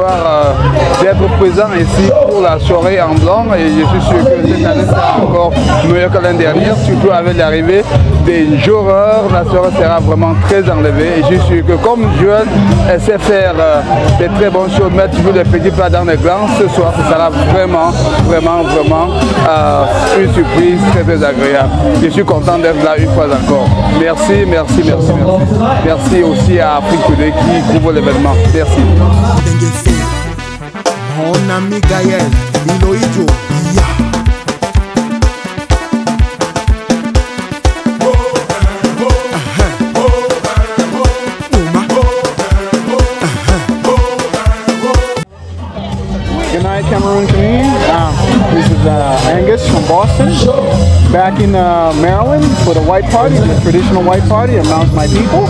pouvoir d'être présent ici pour la soirée en blanc et je suis sûr que cette année sera encore meilleure que l'année dernière, surtout avec l'arrivée des joueurs. La soirée sera vraiment très enlevée et je suis sûr que comme Joël essaie de faire des très bonnes choses, mettre toujours des petits plats dans les glands, ce soir ce sera vraiment une surprise très agréable. Je suis content d'être là une fois encore. Merci, merci, merci, merci. Merci aussi à Afrique Today qui couvre l'événement. Merci. Mon ami Gaël, Iloïdjo, Good night, Cameroon community. This is Angus from Boston, back in Maryland for the White Party, the traditional White Party amongst my people.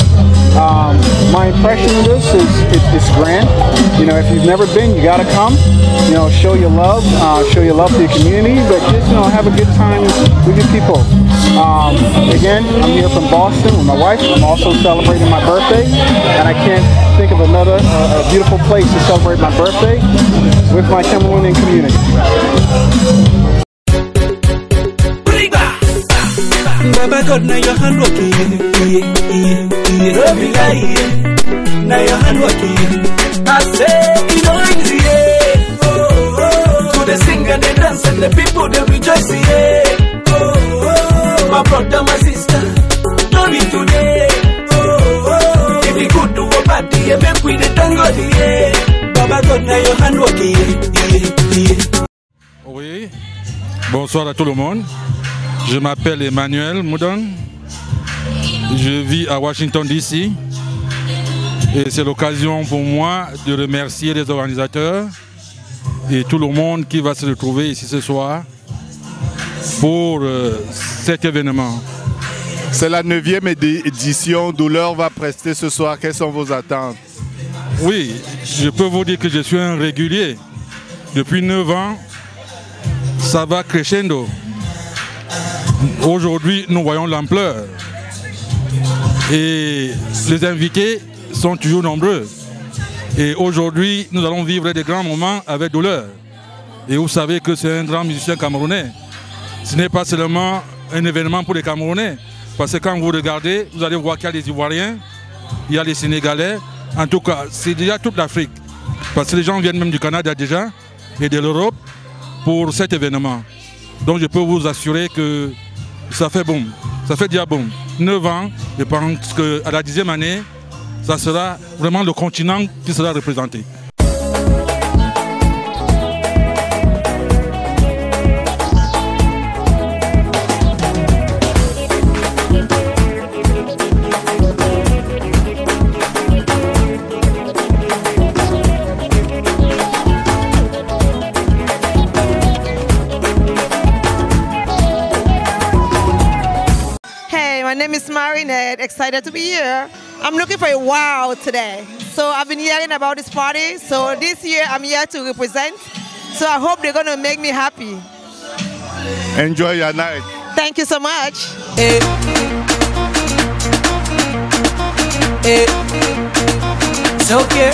My impression of this is it's grand. You know, if you've never been, you gotta come. You know, show your love to your community, but just have a good time with your people. Again, I'm here from Boston with my wife. I'm also celebrating my birthday, and I can't think of another beautiful place to celebrate my birthday with my Cameroonian community. Baba God, now your hand working. Now your hand working. I say, you know it's to the sing and the dance and the people they rejoice. My brother, my sister, no be today. If we good to a party, make we the tango. Baba God, now your hand working. Oui, bonsoir à tout le monde. Je m'appelle Emmanuel Moudon, je vis à Washington DC et c'est l'occasion pour moi de remercier les organisateurs et tout le monde qui va se retrouver ici ce soir pour cet événement. C'est la 9e édition, Douleur va prester ce soir, quelles sont vos attentes? Oui, je peux vous dire que je suis un régulier. Depuis 9 ans, ça va crescendo. Aujourd'hui, nous voyons l'ampleur et les invités sont toujours nombreux. Et aujourd'hui, nous allons vivre des grands moments avec Douleur. Et vous savez que c'est un grand musicien camerounais. Ce n'est pas seulement un événement pour les Camerounais, parce que quand vous regardez, vous allez voir qu'il y a les Ivoiriens, il y a les Sénégalais. En tout cas, c'est déjà toute l'Afrique. Parce que les gens viennent même du Canada déjà et de l'Europe pour cet événement. Donc je peux vous assurer que ça fait boum, ça fait déjà boum. 9 ans, je pense qu'à la 10e année, ça sera vraiment le continent qui sera représenté. My name is Marinette, excited to be here. I'm looking for a wow today. So I've been hearing about this party, so this year I'm here to represent. So I hope they're going to make me happy. Enjoy your night. Thank you so much. It's okay.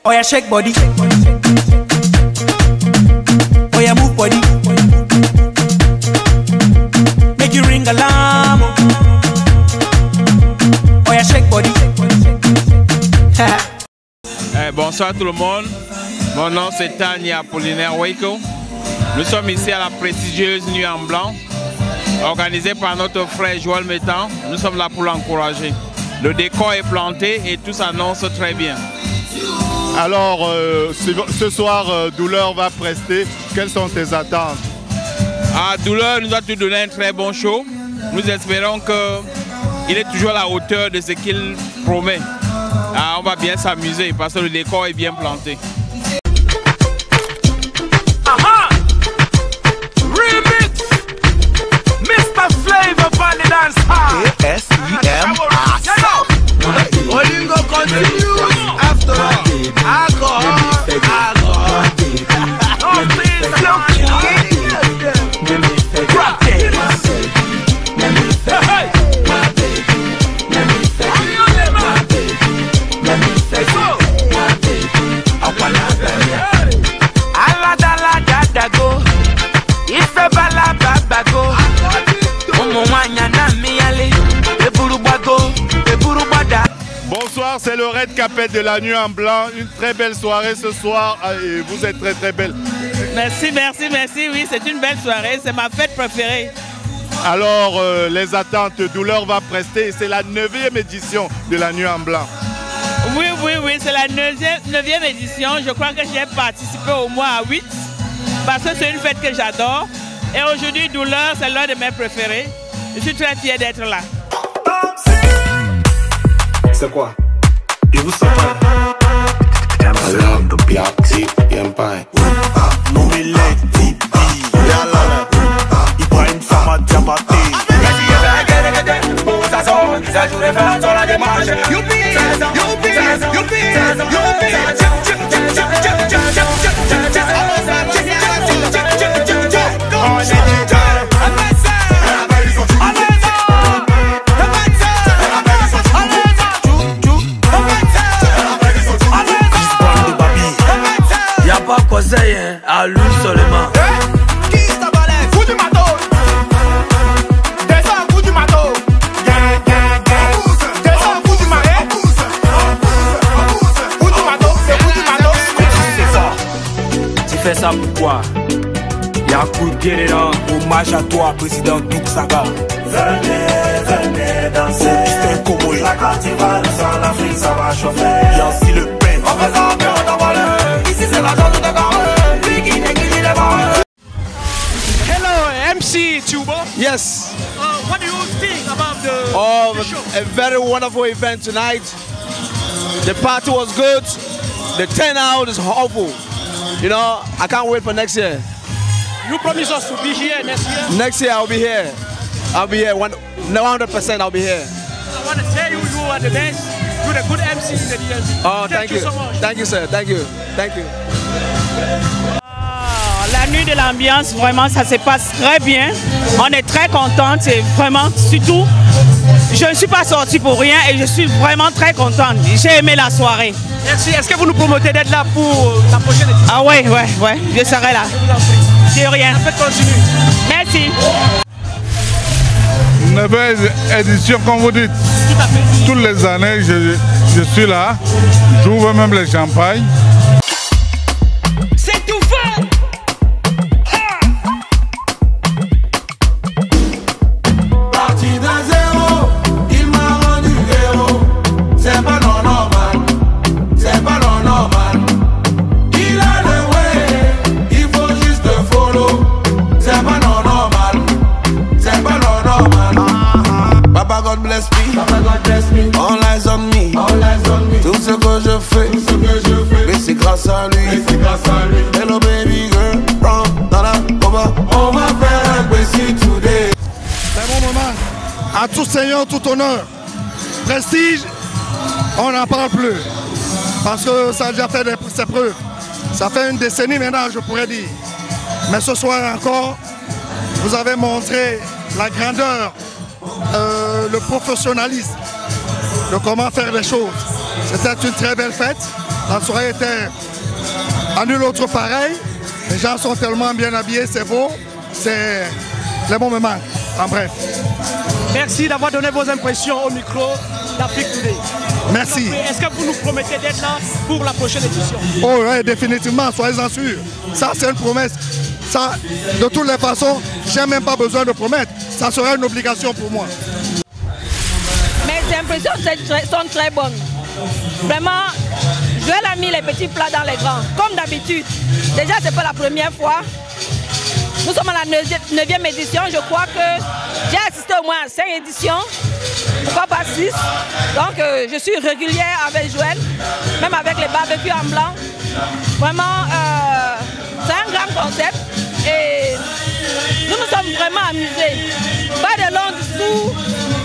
Oh yeah, shake body. Oh yeah, move body. Make you ring alarm. Oh yeah, shake body. Bonsoir tout le monde. Mon nom c'est Tania Apollinaire Waiko. Nous sommes ici à la prestigieuse Nuit en Blanc, organisée par notre frère Joël Métan. Nous sommes là pour l'encourager. Le décor est planté et tout s'annonce très bien. Alors, ce soir, Douleur va prester. Quelles sont tes attentes? Douleur nous a tout donné un très bon show. Nous espérons qu'il est toujours à la hauteur de ce qu'il promet. On va bien s'amuser parce que le décor est bien planté. Remix Mr. Flavor for the dance hall. ASEM. Olingo continues after alcohol. bonsoir, c'est le Red Capet de la Nuit en Blanc. Une très belle soirée ce soir et vous êtes très très belle. Merci, merci, merci. Oui, c'est une belle soirée, c'est ma fête préférée. Alors, les attentes, Douleur va prester. C'est la 9e édition de la Nuit en Blanc. Oui, oui, oui, c'est la 9e édition. Je crois que j'ai participé au moins à 8 parce que c'est une fête que j'adore. Et aujourd'hui, Douleur, c'est l'un de mes préférés. Je suis très fière d'être là. C'est quoi? Et vous savez? I love the black tip, empire. No me let deep be. Ibrahim Sama Diabaté. Ça joue les femmes sur la démarche. Youpi, youpi, youpi, Pas conseil, hein, à lui seulement. Qui t'a balé? Coup du matos. Descends, coup du matos. Descends, coup du matos. Coup du matos, c'est coup du matos. C'est ça. Tu fais ça pourquoi? Y'a un coup de pied dedans. Hommage à toi, président Douk Saga. Venez danser. C'est Komoé. La Côte d'Ivoire, sans l'Afrique, ça va chauffer. Y'a aussi le pain. On fait ça bien, on envoie le. Ici, c'est la journée de Garou. Hello, MC Tuba. Yes. What do you think about the show? A very wonderful event tonight. The party was good. The turnout is awful. You know, I can't wait for next year. You promise us to be here next year? Next year I'll be here. I'll be here. 100% I'll be here. I want to tell you, you are the best. You're the good MC in the DLC. Oh, thank you so much. Thank you, sir. Thank you. Thank you. La nuit de l'ambiance, vraiment, ça se passe très bien. On est très contente et vraiment, surtout, je ne suis pas sortie pour rien et je suis vraiment très contente. J'ai aimé la soirée. Merci. Est-ce que vous nous promettez d'être là pour la prochaine édition? Ah ouais, je serai là. Je vous en prie. De rien. La fête continue. Merci. 9e édition, comme vous dites. Tout à fait. Toutes les années, je suis là. J'ouvre même les champagnes. C'est tout fait. Parti d'un zéro, il m'a rendu héros. C'est pas normal, c'est pas normal. Il a le way, il faut juste follow. C'est pas normal, c'est pas normal. Papa God bless me, all eyes on me. Tout ce que je fais, mais c'est grâce à lui. Hello baby girl, run dans la coba. On va faire un précis today. C'est un bon moment. À tout seigneur, tout honneur. Prestige, on n'en parle plus. Parce que ça a déjà fait ses preuves. Ça fait une décennie maintenant, je pourrais dire. Mais ce soir encore, vous avez montré la grandeur, le professionnalisme de comment faire les choses. C'était une très belle fête. La soirée était à nul autre pareil. Les gens sont tellement bien habillés, c'est beau. C'est les bons moments, en bref. Merci d'avoir donné vos impressions au micro d'Afrique Today. Merci. Est-ce que vous nous promettez d'être là pour la prochaine édition? Oh oui, définitivement, soyez-en sûrs. Ça, c'est une promesse. Ça, de toutes les façons, je n'ai même pas besoin de promettre. Ça sera une obligation pour moi. Mes impressions sont très bonnes. Vraiment, Joël a mis les petits plats dans les grands, comme d'habitude. Déjà, ce n'est pas la première fois. Nous sommes à la 9e édition. Je crois que j'ai assisté au moins à 5 éditions. Pourquoi pas 6? Donc, je suis régulière avec Joël, même avec les barbecues en blanc. Vraiment, c'est un grand concept. Et nous nous sommes vraiment amusés. Pas de longs discours,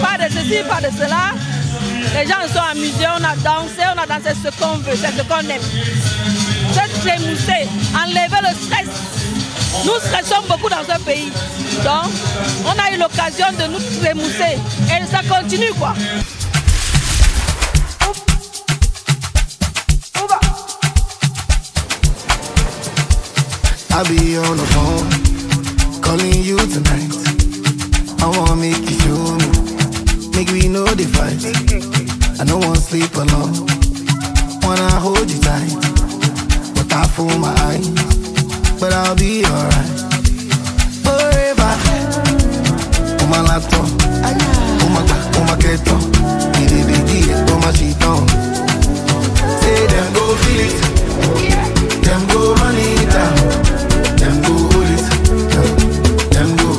pas de ceci, pas de cela. Les gens se sont amusés, on a dansé ce qu'on veut, c'est ce qu'on aime. Se trémousser, enlever le stress. Nous stressons beaucoup dans ce pays. Donc, on a eu l'occasion de nous trémousser. Et ça continue, quoi. I'll be on the phone, calling you tonight. I wanna make you show me, make we know the fight. I don't want to sleep alone. Wanna hold you tight, but I fool my eyes. But I'll be alright. Forever. On my laptop, on my keto, on my sheet on. Say them go feel it, them go run it down, them go hold it, them go.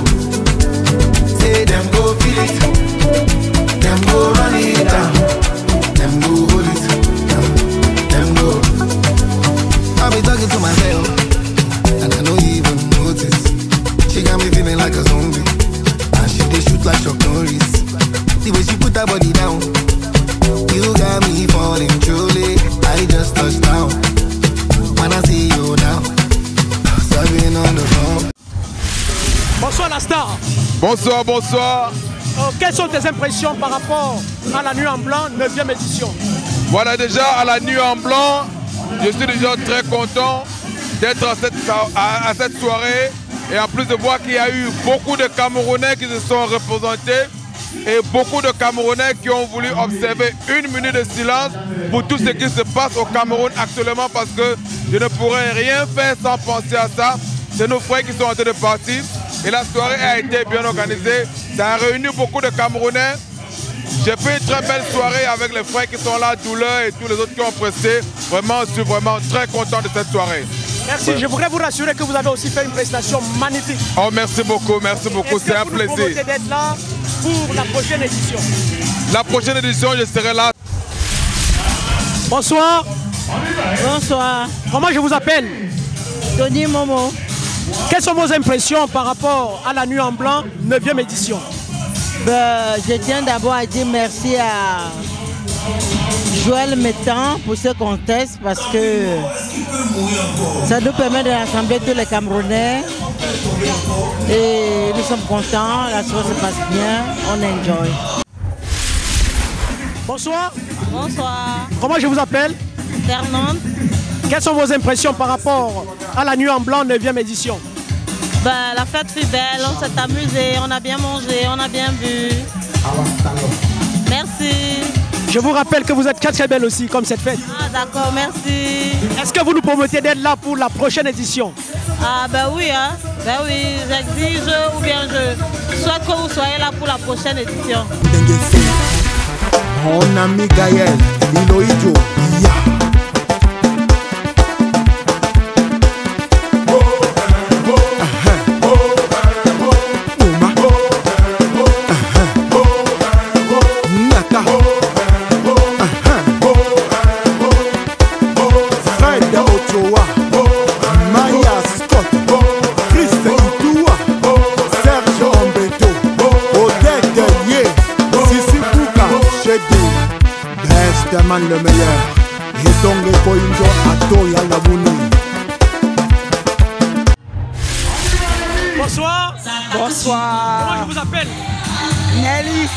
Say them go feel it, them go run it down, them go hold it, them go. I be talking to myself, and I don't even notice. She got me feeling like a zombie, and she dey shoot like Chuck Norris. The way she put her body down, you got me falling truly. I just touched down. When I see you now, serving on the phone. Bonsoir la star. Bonsoir, bonsoir. Quelles sont tes impressions par rapport à la Nuit en Blanc, 9e édition? Voilà, déjà à la Nuit en Blanc, je suis déjà très content d'être à cette soirée. Et en plus de voir qu'il y a eu beaucoup de Camerounais qui se sont représentés et beaucoup de Camerounais qui ont voulu observer 1 minute de silence pour tout ce qui se passe au Cameroun actuellement, parce que je ne pourrais rien faire sans penser à ça. C'est nos frères qui sont en train de partir et la soirée a été bien organisée. Ça a réuni beaucoup de Camerounais. J'ai fait une très belle soirée avec les frères qui sont là, Douleur et tous les autres qui ont presté. Vraiment, je suis vraiment très content de cette soirée. Merci, je voudrais vous rassurer que vous avez aussi fait une prestation magnifique. Oh, merci beaucoup, c'est un plaisir. Est-ce que vous d'être là pour la prochaine édition? La prochaine édition, je serai là. Bonsoir. Bonsoir. Comment je vous appelle? Tony Momo. Quelles sont vos impressions par rapport à la Nuit en Blanc, 9e édition? Je tiens d'abord à dire merci à Joël Métan pour ce contest, parce que ça nous permet de rassembler tous les Camerounais et nous sommes contents, la soirée se passe bien, on enjoy. Bonsoir. Bonsoir. Comment je vous appelle? Fernande. Quelles sont vos impressions par rapport à la Nuit en Blanc, 9e édition? La fête fut belle, on s'est amusé, on a bien mangé, on a bien bu. Merci. Je vous rappelle que vous êtes très belle aussi, comme cette fête. Ah d'accord, merci. Est-ce que vous nous promettez d'être là pour la prochaine édition? Ah oui, hein. Oui, j'exige ou bien je souhaite que vous soyez là pour la prochaine édition. Mon ami Gaël, Iloïdjo, le meilleur. Et donc les Koinjo Ato Yalabuni. Bonsoir. Bonsoir. Comment je vous appelle? Nelly.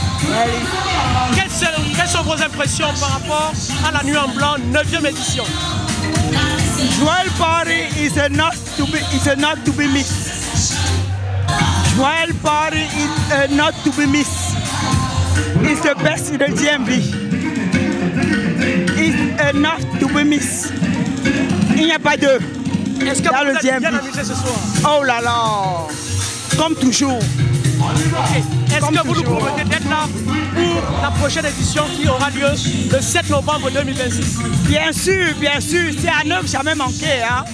Quelles sont vos impressions par rapport à la Nuit en Blanc, 9e édition? Joel Party is a not to be missed. Joel Party is a not to be missed. It's the best in the DMV. It's enough to be missed. Il n'y a pas deux. Est-ce que vous êtes bien amusé ce soir? Oh là là, comme toujours. Est-ce que vous nous promettez d'être là pour la prochaine édition qui aura lieu le 7 novembre 2026? Bien sûr, c'est à ne jamais manquer. Hein?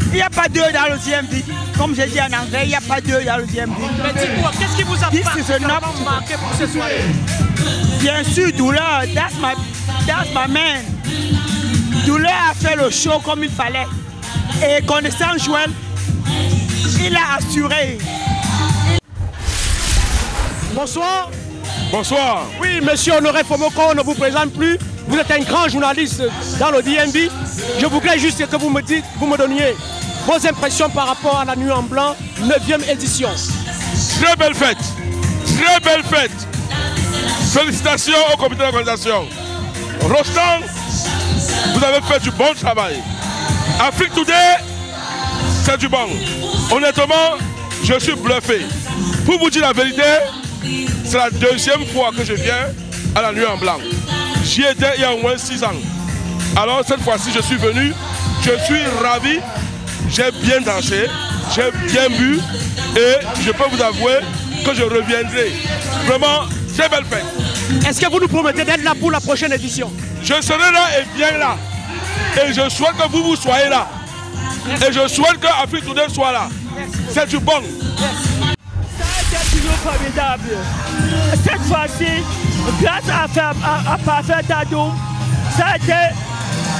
Il n'y a pas deux dans le DMV. Comme j'ai dit en anglais, il n'y a pas deux dans le DMV. Mais dites-moi, qu'est-ce qui vous a particulièrement marqué pour cette soirée? Bien sûr, Douleur, that's my man. Douleur a fait le show comme il fallait. Et connaissant Joël, il a assuré. Bonsoir. Bonsoir. Oui, monsieur Honoré Fomoko, on ne vous présente plus. Vous êtes un grand journaliste dans le DMV. Je voudrais juste que vous me donniez vos impressions par rapport à la Nuit en Blanc, 9e édition. Très belle fête. Très belle fête. Félicitations au comité d'organisation. Rostand, vous avez fait du bon travail. Afrique Today, c'est du bon. Honnêtement, je suis bluffé. Pour vous dire la vérité, c'est la 2e fois que je viens à la Nuit en Blanc. J'y étais il y a au moins 6 ans. Alors cette fois-ci, je suis venu, je suis ravi, j'ai bien dansé, j'ai bien bu et je peux vous avouer que je reviendrai. Vraiment, très belle fête. Est-ce que vous nous promettez d'être là pour la prochaine édition? Je serai là et bien là. Et je souhaite que vous soyez là. Et je souhaite que Afrique Today soit là. C'est du bon. Ça a été toujours formidable. Cette fois-ci, grâce à Parfait Tadoum, ça a été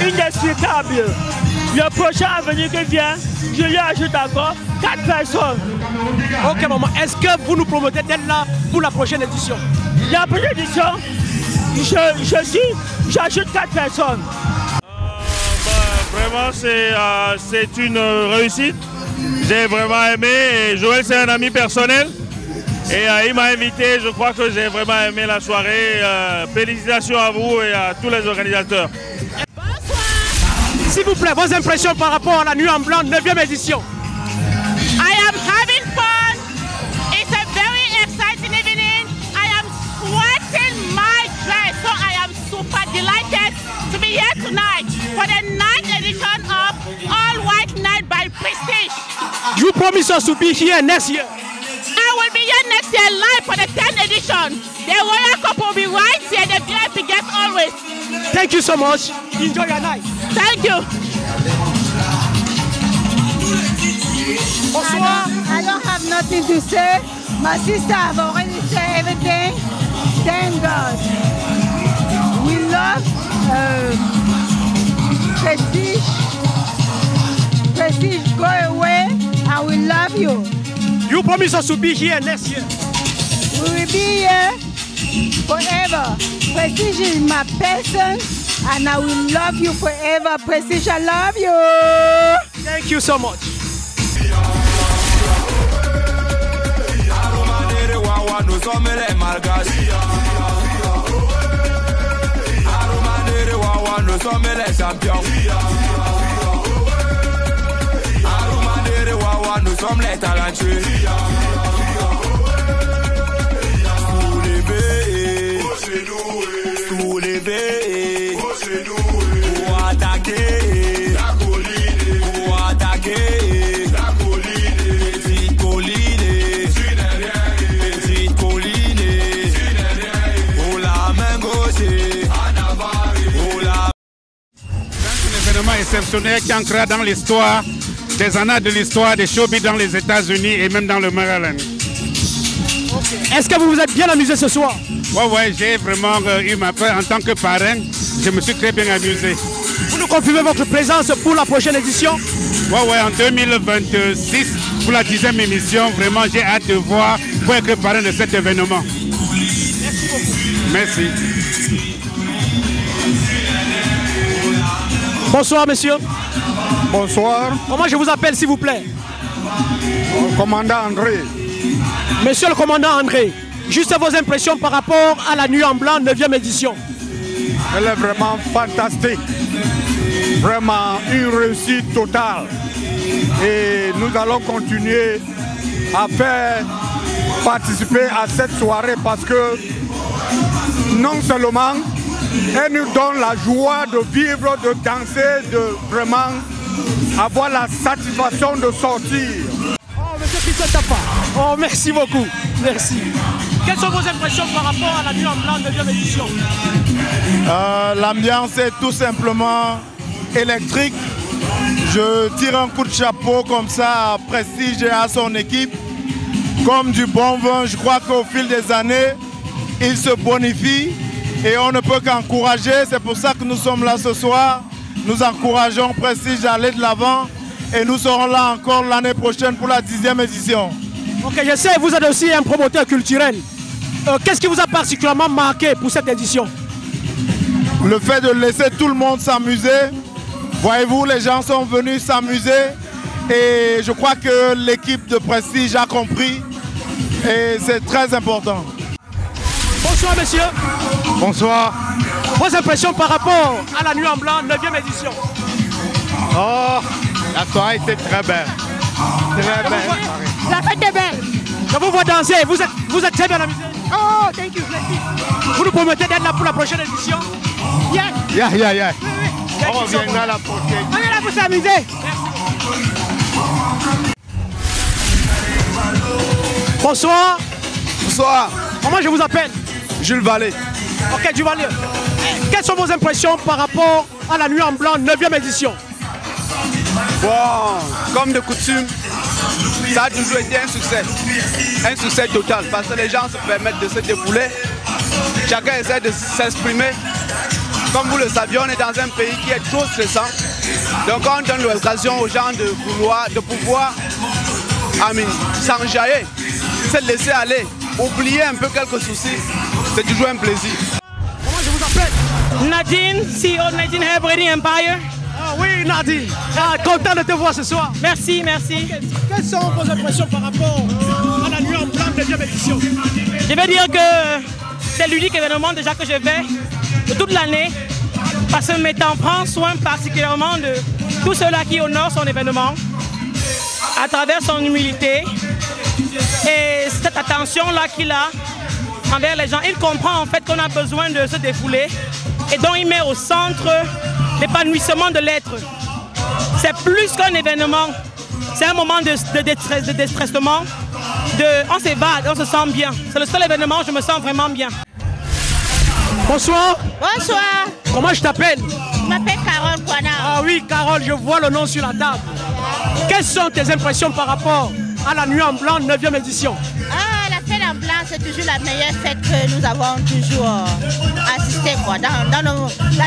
inexplicable. Le prochain avenir qui vient, je lui ajoute encore 4 personnes. Ok maman, est-ce que vous nous promettez d'être là pour la prochaine édition? La prochaine édition, j'ajoute 4 personnes. Vraiment, c'est une réussite. J'ai vraiment aimé. Et Joël, c'est un ami personnel. Et il m'a invité. Je crois que j'ai vraiment aimé la soirée. Félicitations à vous et à tous les organisateurs. S'il vous plaît, vos impressions par rapport à la Nuit en Blanc 9e édition. I am having fun. It's a very exciting evening. I am sweating my dress, so I am super delighted to be here tonight for the 9th edition of All White Night by Prestige. You promise us to be here next year. I will be here next year live for the 10th edition. The royal couple will be right here, the VIP guests always. Thank you so much. Enjoy your night. Thank you. Bonsoir. I don't have nothing to say. My sister have already said everything. Thank God. We love Prestige. Prestige, go away, and we love you. You promise us to be here next year. We will be here forever. Prestige is my person, and I will love you forever. Prestige, I love you. Thank you so much. Nous sommes les malgaches. Aromanere Wawa, nous sommes les champions. Aromanere Wawa, nous sommes les talentueux. Soulevez, pour attaquer, pour attaquer. Exceptionnel qui ancrera dans l'histoire des annales de l'histoire des showbiz dans les États-Unis et même dans le Maryland. Est-ce que vous vous êtes bien amusé ce soir? Ouais, j'ai vraiment eu ma peur en tant que parrain. Je me suis très bien amusé. Vous nous confirmez votre présence pour la prochaine édition? Ouais, en 2026 pour la 10e émission. Vraiment, j'ai hâte de voir pour être parrain de cet événement. Merci beaucoup. Merci. Bonsoir, monsieur. Bonsoir. Comment je vous appelle, s'il vous plaît? Commandant André. Monsieur le commandant André, juste vos impressions par rapport à la Nuit en Blanc 9e édition. Elle est vraiment fantastique. Vraiment une réussite totale. Et nous allons continuer à faire participer à cette soirée parce que non seulement elle nous donne la joie de vivre, de danser, de vraiment avoir la satisfaction de sortir. Oh, monsieur Christophe Tapa. Oh, merci beaucoup. Merci. Quelles sont vos impressions par rapport à la Nuit en Blanc 9e édition? L'ambiance est tout simplement électrique. Je tire un coup de chapeau comme ça à Prestige et à son équipe. Comme du bon vin, je crois qu'au fil des années, il se bonifie. Et on ne peut qu'encourager, c'est pour ça que nous sommes là ce soir. Nous encourageons Prestige à aller de l'avant et nous serons là encore l'année prochaine pour la 10e édition. Ok, je sais, vous êtes aussi un promoteur culturel. Qu'est-ce qui vous a particulièrement marqué pour cette édition? Le fait de laisser tout le monde s'amuser. Voyez-vous, les gens sont venus s'amuser et je crois que l'équipe de Prestige a compris et c'est très important. Bonsoir, monsieur. Bonsoir. Vos impressions par rapport à la Nuit en Blanc 9e édition? Oh, la soirée était très belle. Très belle. La fête est belle. Je vous vois danser. Vous êtes très bien amusé? Oh, thank you. Vous nous promettez d'être là pour la prochaine édition? Yes. Yeah. Oui. On reviendra la prochaine. On est là pour s'amuser. Bonsoir. Bonsoir. Comment je vous appelle? Jules Vallée. Ok, Jules Vallée. Quelles sont vos impressions par rapport à la Nuit en Blanc 9e édition? Bon, comme de coutume, ça a toujours été un succès total, parce que les gens se permettent de se défouler, chacun essaie de s'exprimer. Comme vous le saviez, on est dans un pays qui est trop stressant, donc on donne l'occasion aux gens de pouvoir s'enjailler, se laisser aller, oublier un peu quelques soucis, c'est toujours un plaisir. Comment je vous appelle? Nadine, CEO Nadine Hair Braiding Empire. Ah oui, Nadine. Content de te voir ce soir. Merci. Okay. Quelles sont vos impressions par rapport à la Nuit en Blanc 9e édition? Je vais dire que c'est l'unique événement déjà que je vais de toute l'année, parce que m'étant prend soin particulièrement de tous ceux-là qui honorent son événement à travers son humilité et cette attention-là qu'il a envers les gens. Il comprend en fait qu'on a besoin de se défouler et donc il met au centre l'épanouissement de l'être. C'est plus qu'un événement, c'est un moment de déstressement, on s'évade, on se sent bien. C'est le seul événement où je me sens vraiment bien. Bonsoir. Bonsoir. Comment je t'appelle? Je m'appelle Carole Kwana. Ah oui, Carole, je vois le nom sur la table. Quelles sont tes impressions par rapport à la Nuit en Blanc 9e édition? La fête en blanc, c'est toujours la meilleure fête que nous avons toujours assisté. Dans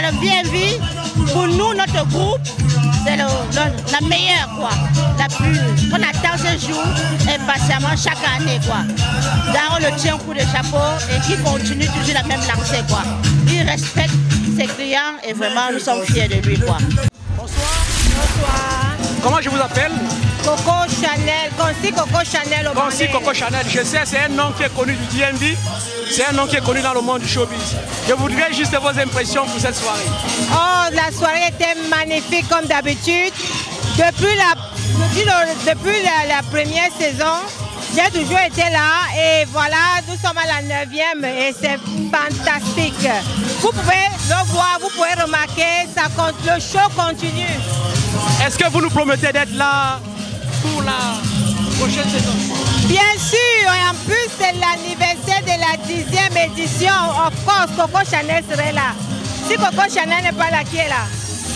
le BNB, pour nous, notre groupe, c'est la meilleure. On attend ce jour impatiemment chaque année. On le tient au coup de chapeau et qui continue toujours la même lancée. Il respecte ses clients et vraiment nous sommes fiers de lui. Bonsoir. Comment je vous appelle? Coco Chanel, Conci Coco Chanel au Conci Coco Chanel, je sais, c'est un nom qui est connu du DNB, c'est un nom qui est connu dans le monde du showbiz. Je voudrais juste vos impressions pour cette soirée. Oh, la soirée était magnifique comme d'habitude. Depuis la première saison, j'ai toujours été là et voilà, nous sommes à la 9e et c'est fantastique. Vous pouvez le voir, vous pouvez remarquer, le show continue. Est-ce que vous nous promettez d'être là pour la prochaine saison? Bien sûr, et en plus c'est l'anniversaire de la 10e édition. Of course, Coco Chanel serait là. Si Coco Chanel n'est pas là, qui est là?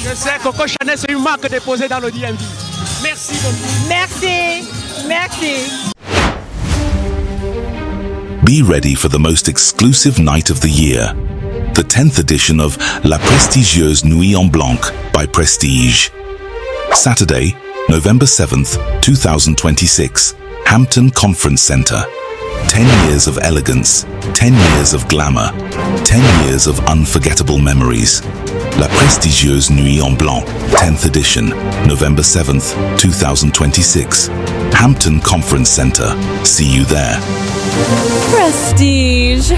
Je sais, Coco Chanel c'est une marque déposée dans le DMV. Merci beaucoup. Merci. Be ready for the most exclusive night of the year. The 10th edition of La Prestigieuse Nuit en Blanc by Prestige. Saturday, November 7th, 2026, Hampton Conference Center. 10 years of elegance, 10 years of glamour, 10 years of unforgettable memories. La Prestigieuse Nuit en Blanc, 10th edition, November 7th, 2026, Hampton Conference Center. See you there. Prestige.